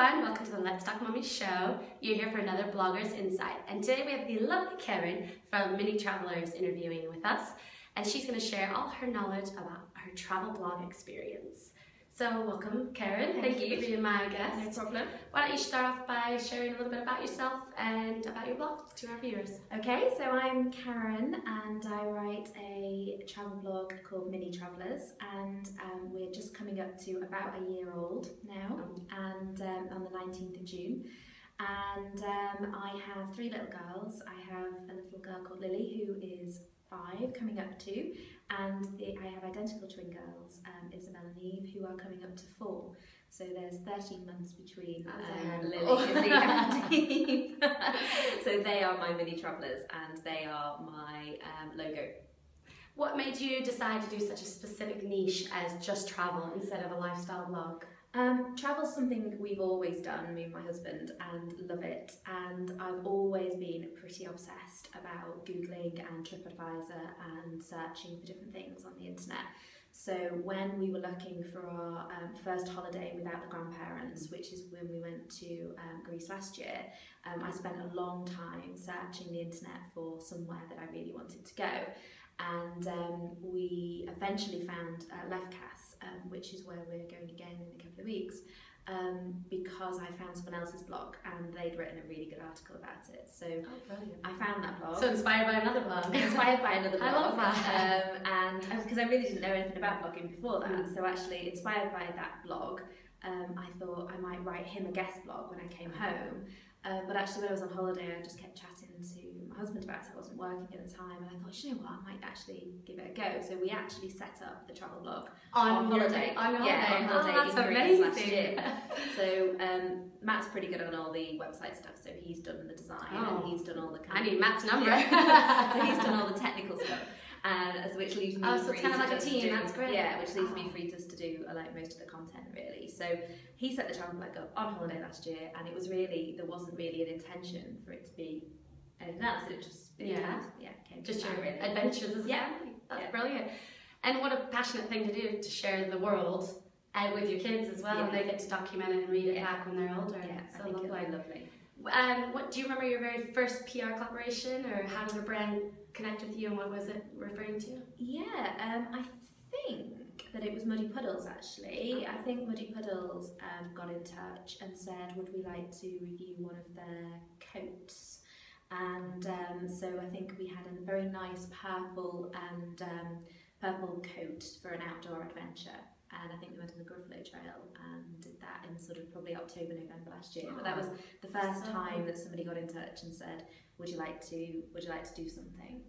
everyone, welcome to the Let's Talk Mummy show. You're here for another Blogger's Insight, and today we have the lovely Karen from Mini Travelers interviewing with us, and she's going to share all her knowledge about her travel blog experience. So welcome, Karen. Thank you for being my guest. No problem. Why don't you start off by sharing a little bit about yourself and about your blog to our viewers? Okay, so I'm Karen and I write a travel blog called Mini Travelers, and we're just coming up to about a year old now, and on the 19th of June. And I have three little girls. I have a little girl called Lily who is 5, coming up to 2, and I have identical twin girls, Isabel and Eve, who are coming up to 4. So there's 13 months between Lily and Eve. So they are my Mini Travelers, and they are my logo. What made you decide to do such a specific niche as just travel instead of a lifestyle blog? Travel's something we've always done, me and my husband, and love it, and I've always been pretty obsessed about Googling and TripAdvisor and searching for different things on the internet. So when we were looking for our first holiday without the grandparents, which is when we went to Greece last year, I spent a long time searching the internet for somewhere that I really wanted to go. And we eventually found Lefkas, which is where we're going again in a couple of weeks, because I found someone else's blog and they'd written a really good article about it. So I found that blog. So inspired by another blog. Inspired by another blog. I love that. And because I really didn't know anything about blogging before that, so actually inspired by that blog, I thought I might write him a guest blog when I came home. But actually when I was on holiday, I just kept chatting to my husband about it. I wasn't working at the time, and I thought, you know what, I might actually give it a go. So we actually set up the travel blog on holiday. On holiday. Yeah, on holiday. Oh, that's in Greece last amazing. year. So Matt's pretty good on all the website stuff, so he's done the design and he's done all the I need Matt's number. So he's done all the technical stuff. Which leaves me so free it's kind of to like a just team. do, That's great. Yeah, which leaves me free just to do like most of the content really. So he set the travel blog up on holiday last year, and it was really, there wasn't really an intention for it to be anything else. It just came just to your that, really. adventures as well. That's brilliant. And what a passionate thing to do, to share the world with your kids as well, and they get to document it and read it back when they're older. Yeah, so I think lovely. lovely. What do you remember your very first PR collaboration, or how did the brand connect with you, and what was it referring to? Yeah, I think that it was Muddy Puddles actually. I think Muddy Puddles got in touch and said, would we like to review one of their coats? And so I think we had a very nice purple coat for an outdoor adventure. And I think we went on the Gruffalo Trail and did that in sort of probably October, November last year. But that was the first time that somebody got in touch and said, would you like to do something?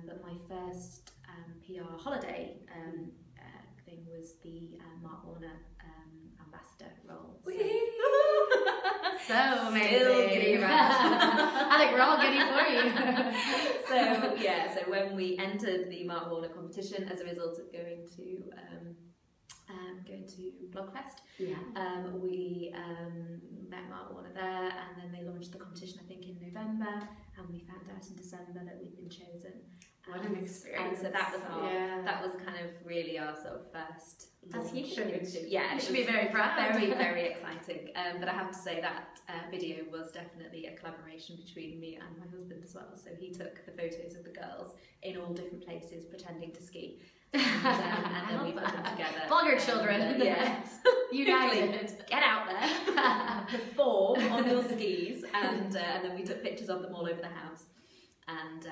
But my first PR holiday thing was the Mark Warner ambassador role. So amazing. Still giddy about. I think we're all giddy for you. So when we entered the Mark Warner competition as a result of going to Blogfest, we met Mark Warner there, and then they launched the competition I think in November, and we found out in December that we'd been chosen. What an experience! And so that was that was kind of really our sort of first. That's huge. Yeah, you should be very proud. Very, very exciting. But I have to say that video was definitely a collaboration between me and my husband as well. So he took the photos of the girls in all different places pretending to ski. And then we put them together. Blogger children. United. Get out there. Perform on your skis. And then we took pictures of them all over the house. And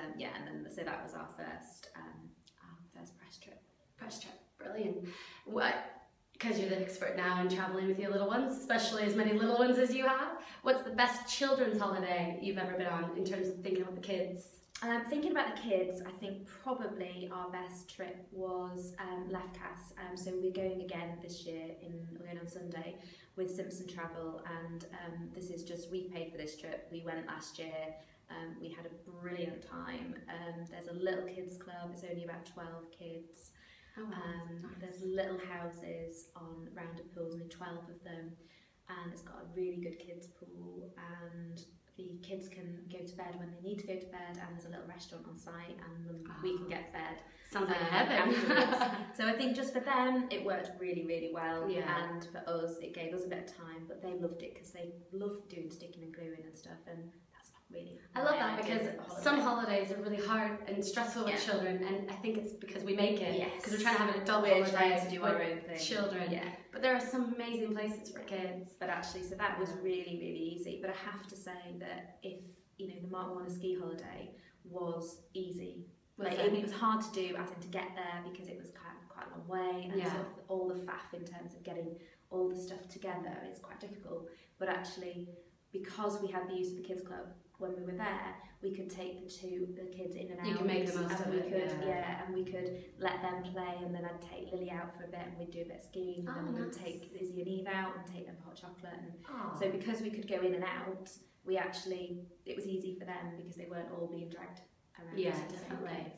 so that was our first press trip. Press trip. Brilliant. Because you're the expert now in traveling with your little ones, especially as many little ones as you have, what's the best children's holiday you've ever been on in terms of thinking about the kids? Thinking about the kids, I think probably our best trip was Lefkas. So we're going again this year, we're going on Sunday with Simpson Travel, and this is just, we paid for this trip. We went last year. We had a brilliant time. There's a little kids club, it's only about 12 kids. Oh, wow, there's little houses on rounded pools, only 12 of them, and it's got a really good kids pool, and the kids can go to bed when they need to go to bed, and there's a little restaurant on site, and we can get fed. Sounds like heaven. So I think just for them, it worked really, really well. Yeah. And for us, it gave us a bit of time, but they loved it because they love doing sticking and gluing and stuff, and that's not really. I love that because some holidays are really hard and stressful with children, and I think it's because we make it. Because we're trying to have an adult holiday. We're trying to do our own thing. Children. Yeah. But there are some amazing places for kids. But actually, so that was really, really easy. But I have to say that if, you know, the Mark Warner ski holiday was easy. Like, it was hard to do, as in to get there, because it was quite a long way, and sort of all the faff in terms of getting all the stuff together is quite difficult. But actually, because we had the use of the kids club when we were there, we could take the kids in and out. You can make the most of it. And we could let them play, and then I'd take Lily out for a bit, and we'd do a bit of skiing, and then we'd take Izzy and Eve out and take them for hot chocolate. And so because we could go in and out, it was easy for them because they weren't all being dragged around. Yeah, definitely.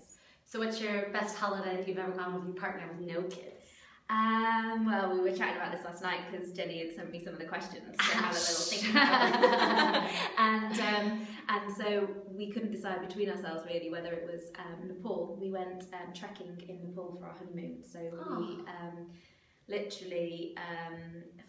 So what's your best holiday that you've ever gone with your partner with no kids? Well, we were chatting about this last night because Jenny had sent me some of the questions to have a little think about. And so we couldn't decide between ourselves really whether it was Nepal. We went trekking in Nepal for our honeymoon. So we literally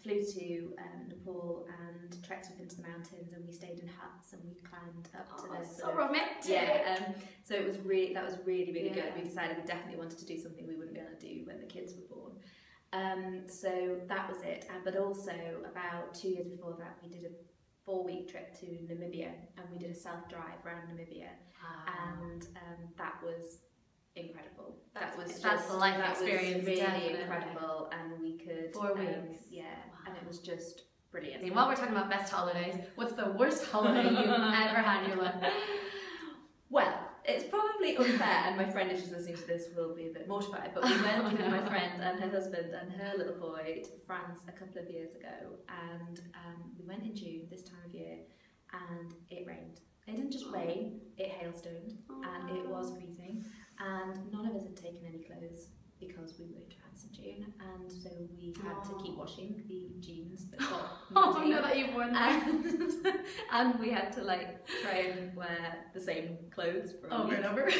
flew to Nepal and trekked up into the mountains, and we stayed in huts, and we climbed up to the so romantic. Yeah, so it was that was really good. We decided we definitely wanted to do something we wouldn't be able to do when the kids were born. So that was it. But also about 2 years before that, we did a 4-week trip to Namibia, and we did a self-drive around Namibia, and that was incredible. That's a life experience, really definitely. Incredible, and we could 4 weeks. And it was just brilliant. And while we're talking about best holidays, what's the worst holiday you've ever had in your life? Well, it's probably unfair, and my friend, if she's listening to this, will be a bit mortified, but we went with my friend and her husband and her little boy to France a couple of years ago, and we went in June, this time of year, and it rained. It didn't just rain, it hailstoned, and it was freezing, and none of us had taken any clothes because we were in France in June, and so we had to keep washing the jeans that got muddy. No, that you've worn that. And we had to like try and wear the same clothes for over and over.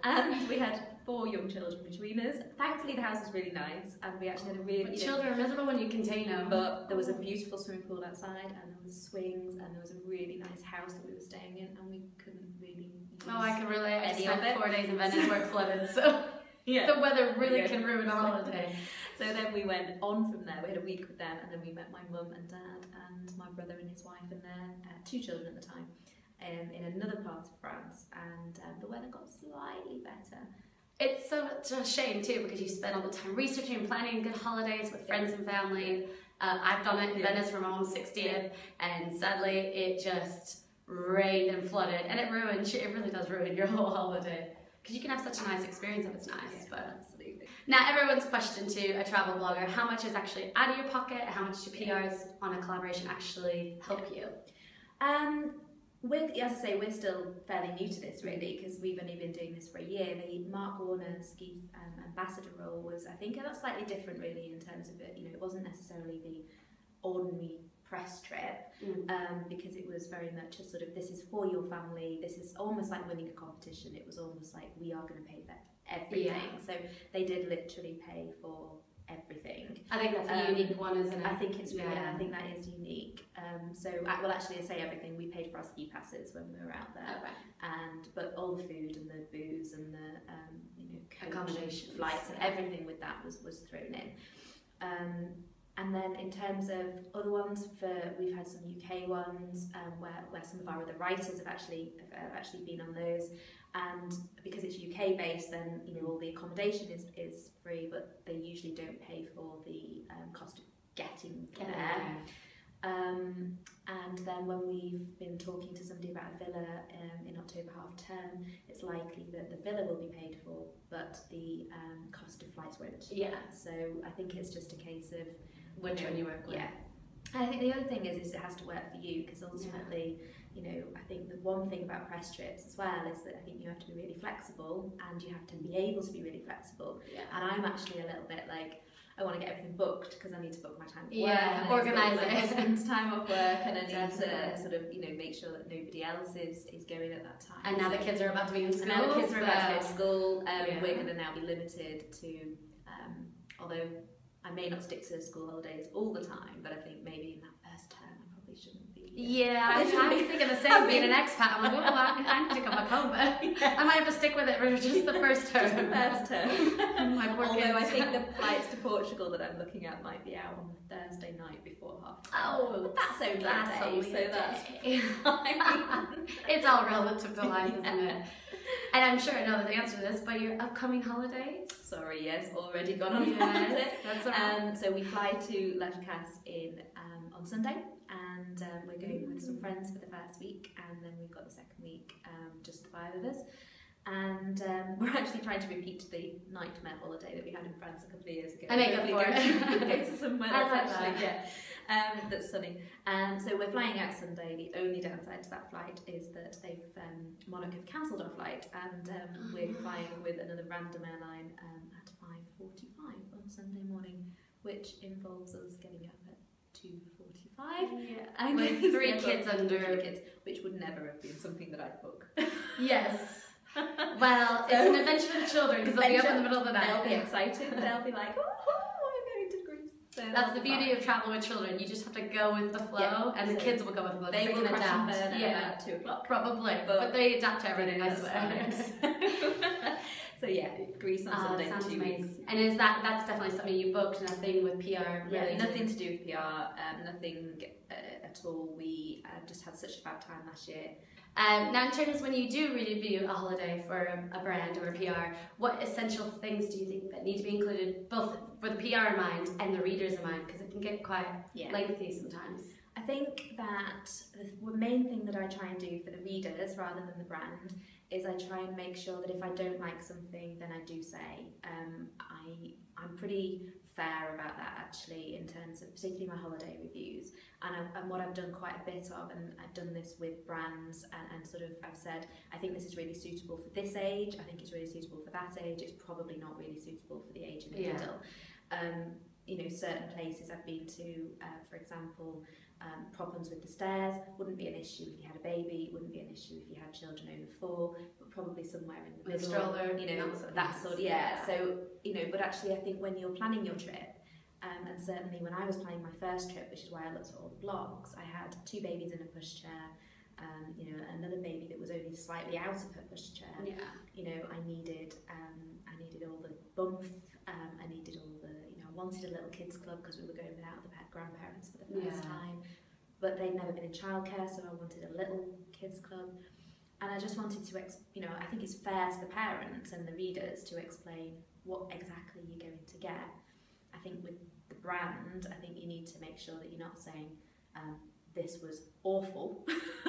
And we had 4 young children between us. Thankfully the house was really nice, and we actually had a really... But children are miserable when you contain them. But there was a beautiful swimming pool outside, and there was swings, and there was a really nice house that we were staying in, and we couldn't really use I can relate. I spent 4 days in Venice where it flooded, so... The weather really can ruin a holiday. So then we went on from there. We had a week with them, and then we met my mum and dad and my brother and his wife and their 2 children at the time in another part of France, and the weather got slightly better. It's such a shame too, because you spend all the time researching and planning good holidays with friends and family. I've done it in Venice for my mom's 60th, and sadly it just rained and flooded, and it really does ruin your whole holiday. Because you can have such a nice experience if it's nice. But absolutely. Now, everyone's question to a travel blogger: how much is actually out of your pocket, and how much do PRs on a collaboration actually help you? As I say, we're still fairly new to this really, because we've only been doing this for a year. The Mark Warner ski ambassador role was, I think, that's slightly different really in terms of it. You know, it wasn't necessarily the ordinary press trip, because it was very much a sort of, this is for your family, this is almost like winning a competition. It was almost like, we are going to pay for everything. So they did literally pay for everything. I think that's a unique one, isn't it? I think it's really, I think that is unique. Actually, I say everything. We paid for our ski passes when we were out there, but all the food and the booze and the accommodation, flights, and everything with that was thrown in. And then in terms of other ones, we've had some UK ones where some of our other writers have actually been on those, and because it's UK based, then all the accommodation is free, but they usually don't pay for the cost of getting there. And then when we've been talking to somebody about a villa in October half term, it's likely that the villa will be paid for, but the cost of flights won't. Yeah. So I think it's just a case of which one you work with. Yeah. And I think the other thing is it has to work for you, because ultimately, I think the one thing about press trips as well is that I think you have to be really flexible, and you have to be able to be really flexible. Yeah. And I'm actually a little bit like, I want to get everything booked because I need to book my time off work. Yeah, organise it. My husband's time off work, and I need Definitely. to sort of, you know, make sure that nobody else is going at that time. And now the kids are about to be in school. And now the kids are about to go to so- school. Yeah. We're going to now be limited to, although I may not stick to school holidays all the time, but I think maybe in that first term I probably shouldn't be. Yeah, I was thinking the same, being an expat. I'm like, oh, I need to come back home, but I might have to stick with it for just the first term. Just the first term. My poor Although kids. I think the flights to Portugal that I'm looking at might be out on Thursday night before half. Oh, but that's only that's a only day, a so that's day. fine. It's all relative to life, isn't it? And I'm sure I know the answer to this, but your upcoming holidays? Sorry, yes, already gone on. Yes, that's all right. So we fly to Lefkas on Sunday, and we're going with some friends for the first week, and then we've got the second week, just the 5 of us. And we're actually trying to repeat the nightmare holiday that we had in France a couple of years ago. I make up for it. Go to somewhere I that's like actually that. that's sunny. So we're flying out Sunday. The only downside to that flight is that Monarch have cancelled our flight, and we're flying with another random airline at 5:45 on Sunday morning, which involves us getting up at 2:45. Yeah. And With 3 kids under. 3 kids, which would never have been something that I'd book. Yes. Well, it's an adventure for the children because they'll be up in the middle of the night. They'll be excited. They'll be like, oh, I'm going to Greece. So That's the beauty of travel with children. You just have to go with the flow, and the so kids will go with the flow. They will can crash and adapt. burn at about 2 o'clock. Probably, but they adapt to everything, I That's swear. fine. So yeah, Greece on Sunday sounds for 2 amazing. weeks. And that's definitely something you booked, nothing with PR, Yeah, really? nothing to do with PR, nothing at all. We just had such a fab time last year. Now, in terms when you do review a holiday for a brand or a PR, what essential things do you think that need to be included, both with the PR in mind and the readers in mind? Because it can get quite lengthy sometimes. I think that the main thing that I try and do for the readers rather than the brand is I try and make sure that if I don't like something, then I do say. I'm pretty fair about that actually, in terms of particularly my holiday reviews, and what I've done quite a bit of, and I've done this with brands, and sort of I've said I think this is really suitable for this age, I think it's really suitable for that age, it's probably not really suitable for the age in the middle. You know, certain places I've been to, for example, problems with the stairs wouldn't be an issue if you had a baby, wouldn't be an issue if you had children over 4, but probably somewhere in the middle, stroller, you know, that sort of, so, you know, but actually I think when you're planning your trip, and certainly when I was planning my first trip, which is why I looked at all the blogs, I had 2 babies in a pushchair, you know, another baby that was only slightly out of her pushchair. You know, I needed all the bump, I needed all the, you know, I wanted a little kids club because we were going without the grandparents for the first time, but they'd never been in childcare, so I wanted a little kids club, and I just wanted to, you know, I think it's fair to the parents and the readers to explain what exactly you're going to get. I think with the brand, I think you need to make sure that you're not saying this was awful.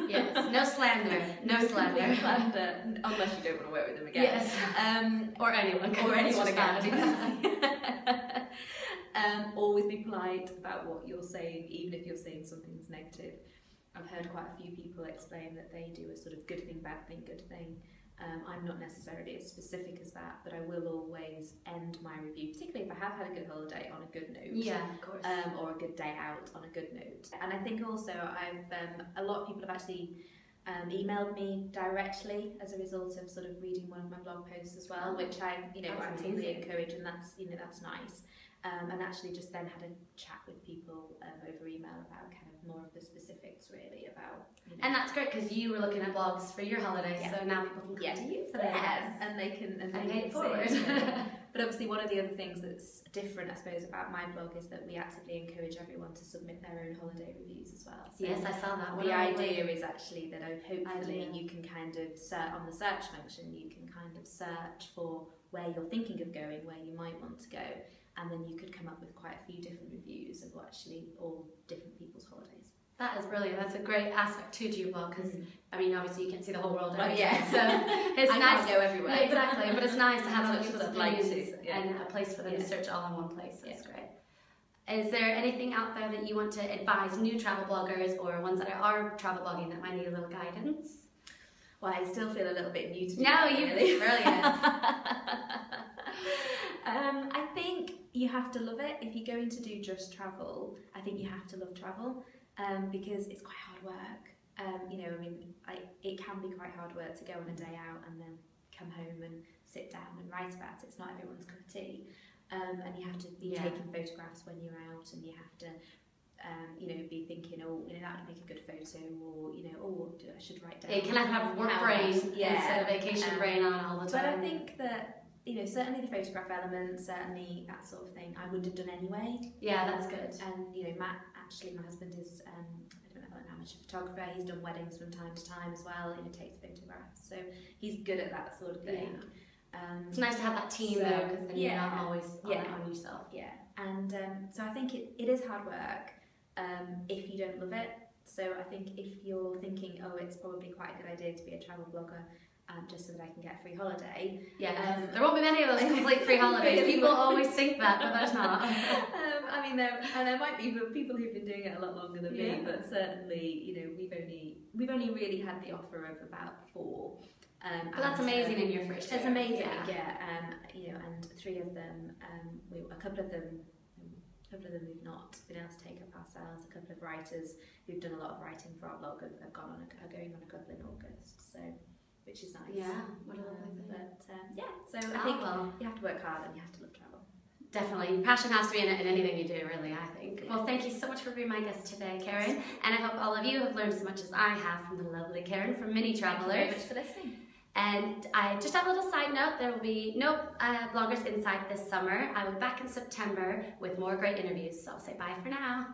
Yes, no slander, no slander. Slander, unless you don't want to work with them again. Yes, or anyone again. Always be polite about what you're saying, even if you're saying something's negative. I've heard quite a few people explain that they do a sort of good thing, bad thing, good thing. I'm not necessarily as specific as that, but I will always end my review, particularly if I have had a good holiday, on a good note. Yeah, of course. Or a good day out on a good note. And I think also I've a lot of people have actually emailed me directly as a result of sort of reading one of my blog posts as well, which I, you know, actively encourage, and that's, you know, that's nice. And actually just then had a chat with people over email about kind of more of the specifics really about, you know. And that's great because you were looking at blogs for your holiday, so now people can come to you for that. And they can pay it forward. But obviously one of the other things that's different, I suppose, about my blog is that we actively encourage everyone to submit their own holiday reviews as well. So yes, I saw that. The idea is actually that hopefully you can kind of on the search function, you can kind of search for where you're thinking of going, where you might want to go. And then you could come up with quite a few different reviews of actually all different people's holidays. That is brilliant. That's a great aspect too to your blog because, I mean, obviously you can't see the whole world. Oh, yeah. So it's I nice. Can't go everywhere. Yeah, exactly, but it's nice to have other people's opinions and a place for them to search all in one place. So it's great. Is there anything out there that you want to advise new travel bloggers or ones that are travel blogging that might need a little guidance? Well, I still feel a little bit new to No, you're really brilliant. I think you have to love it. If you're going to do just travel, I think you have to love travel, because it's quite hard work. You know, I mean, it can be quite hard work to go on a day out and then come home and sit down and write about it. It's not everyone's cup of tea. And you have to be taking photographs when you're out, and you have to, you know, be thinking, oh, you know, that would make a good photo, or, you know, oh, I should write down. Yeah, you can have work brain instead of vacation brain on all the time. But I think that, you know, certainly the photograph element, certainly that sort of thing, I wouldn't have done anyway. Yeah, that's good. And, you know, Matt, actually, my husband is, I don't know, an amateur photographer. He's done weddings from time to time as well, you know, takes photographs. So he's good at that sort of thing. Yeah. It's nice to have that team though, because then you're not always on yourself. Yeah, and so I think it is hard work if you don't love it. So I think if you're thinking, oh, it's probably quite a good idea to be a travel blogger, just so that I can get a free holiday. Yeah, there won't be many of those complete free holidays. People always think that, but there's not. I mean, there might be people who've been doing it a lot longer than me, but certainly, you know, we've only really had the offer of about 4. But that's amazing in your first year. It's amazing, you know, and 3 of them, a couple of them we've not been able to take up ourselves. A couple of writers who've done a lot of writing for our blog are going on a couple in August, so which is nice. Yeah, what a lovely thing. But so I think you have to work hard and you have to love travel. Definitely. Passion has to be in it in anything you do, really, I think. Well, thank you so much for being my guest today, Karen. And I hope all of you have learned as much as I have from the lovely Karen from Mini Travelers. Thank you very much for listening. And I just have a little side note, there will be no Bloggers Inside this summer. I will be back in September with more great interviews, so I'll say bye for now.